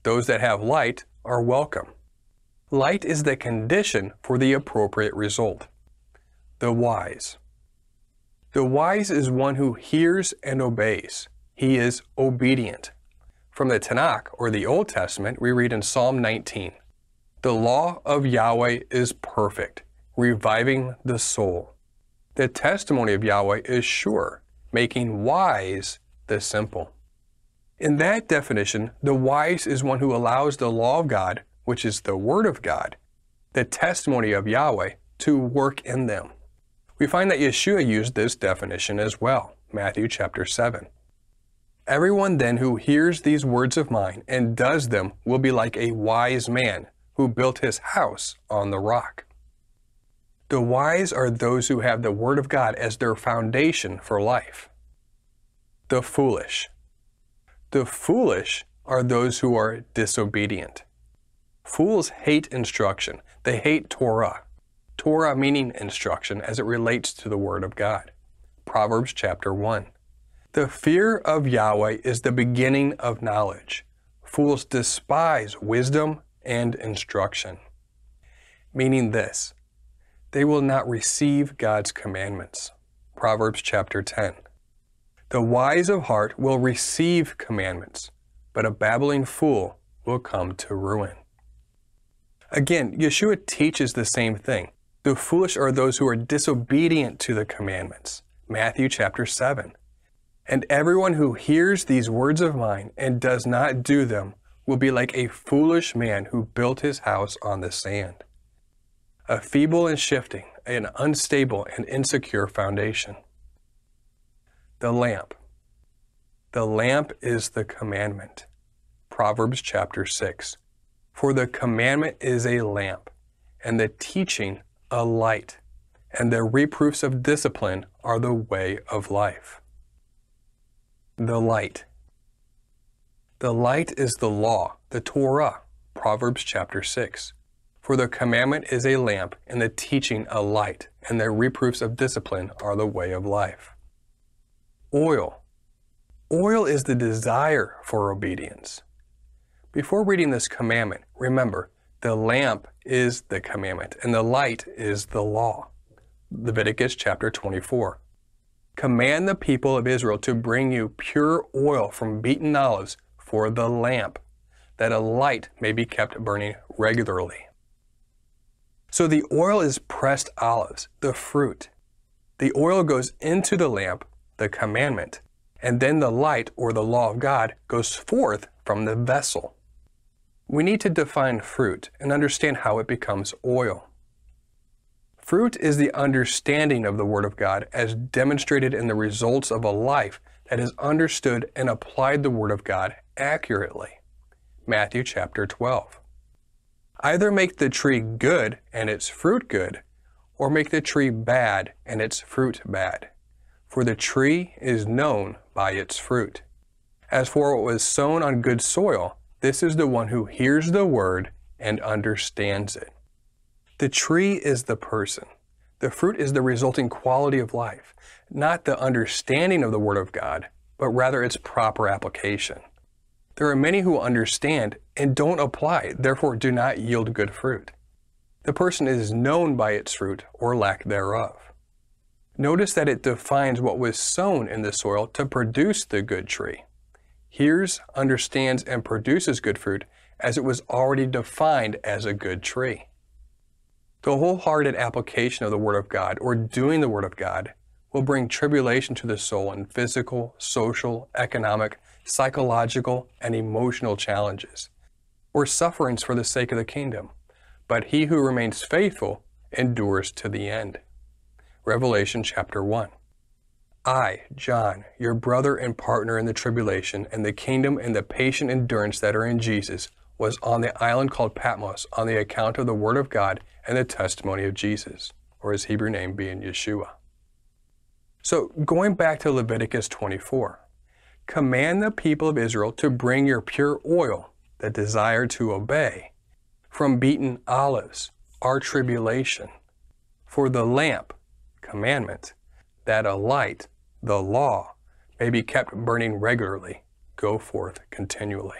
Those that have light are welcome. Light is the condition for the appropriate result. The wise. The wise is one who hears and obeys. He is obedient. From the Tanakh, or the Old Testament, we read in Psalm 19, "The law of Yahweh is perfect, reviving the soul. The testimony of Yahweh is sure, making wise the simple." In that definition, the wise is one who allows the law of God, which is the Word of God, the testimony of Yahweh, to work in them. We find that Yeshua used this definition as well, Matthew chapter 7. "Everyone then who hears these words of mine and does them will be like a wise man who built his house on the rock." The wise are those who have the Word of God as their foundation for life. The foolish. The foolish are those who are disobedient. Fools hate instruction. They hate Torah. Torah meaning instruction as it relates to the Word of God. Proverbs chapter 1. "The fear of Yahweh is the beginning of knowledge. Fools despise wisdom and instruction." Meaning this, they will not receive God's commandments. Proverbs chapter 10. "The wise of heart will receive commandments, but a babbling fool will come to ruin." Again, Yeshua teaches the same thing. The foolish are those who are disobedient to the commandments. Matthew chapter 7. "And everyone who hears these words of mine and does not do them will be like a foolish man who built his house on the sand." A feeble and shifting, an unstable and insecure foundation. The lamp. The lamp is the commandment. Proverbs chapter 6. "For the commandment is a lamp, and the teaching a light, and the reproofs of discipline are the way of life." The light. The light is the law, the Torah. Proverbs chapter 6. "For the commandment is a lamp, and the teaching a light, and the reproofs of discipline are the way of life." Oil. Oil is the desire for obedience. Before reading this commandment, remember, the lamp is the commandment, and the light is the law. Leviticus chapter 24. "Command the people of Israel to bring you pure oil from beaten olives for the lamp, that a light may be kept burning regularly." So the oil is pressed olives, the fruit. The oil goes into the lamp, the commandment, and then the light, or the law of God, goes forth from the vessel. We need to define fruit and understand how it becomes oil. Fruit is the understanding of the Word of God as demonstrated in the results of a life that has understood and applied the Word of God accurately. Matthew chapter 12. "Either make the tree good and its fruit good, or make the tree bad and its fruit bad. For the tree is known by its fruit. As for what was sown on good soil, this is the one who hears the word and understands it." The tree is the person. The fruit is the resulting quality of life, not the understanding of the Word of God, but rather its proper application. There are many who understand and don't apply, therefore do not yield good fruit. The person is known by its fruit or lack thereof. Notice that it defines what was sown in the soil to produce the good tree. Hears, understands, and produces good fruit as it was already defined as a good tree. The wholehearted application of the Word of God, or doing the Word of God, will bring tribulation to the soul in physical, social, economic, psychological, and emotional challenges, or sufferings for the sake of the kingdom. But he who remains faithful endures to the end. Revelation chapter 1. "I, John, your brother and partner in the tribulation and the kingdom and the patient endurance that are in Jesus, was on the island called Patmos on the account of the Word of God and the testimony of Jesus," or his Hebrew name being Yeshua. So going back to Leviticus 24, "Command the people of Israel to bring your pure oil, the desire to obey, from beaten olives, our tribulation, for the lamp," commandment, "that a light," the law, "may be kept burning regularly, go forth continually."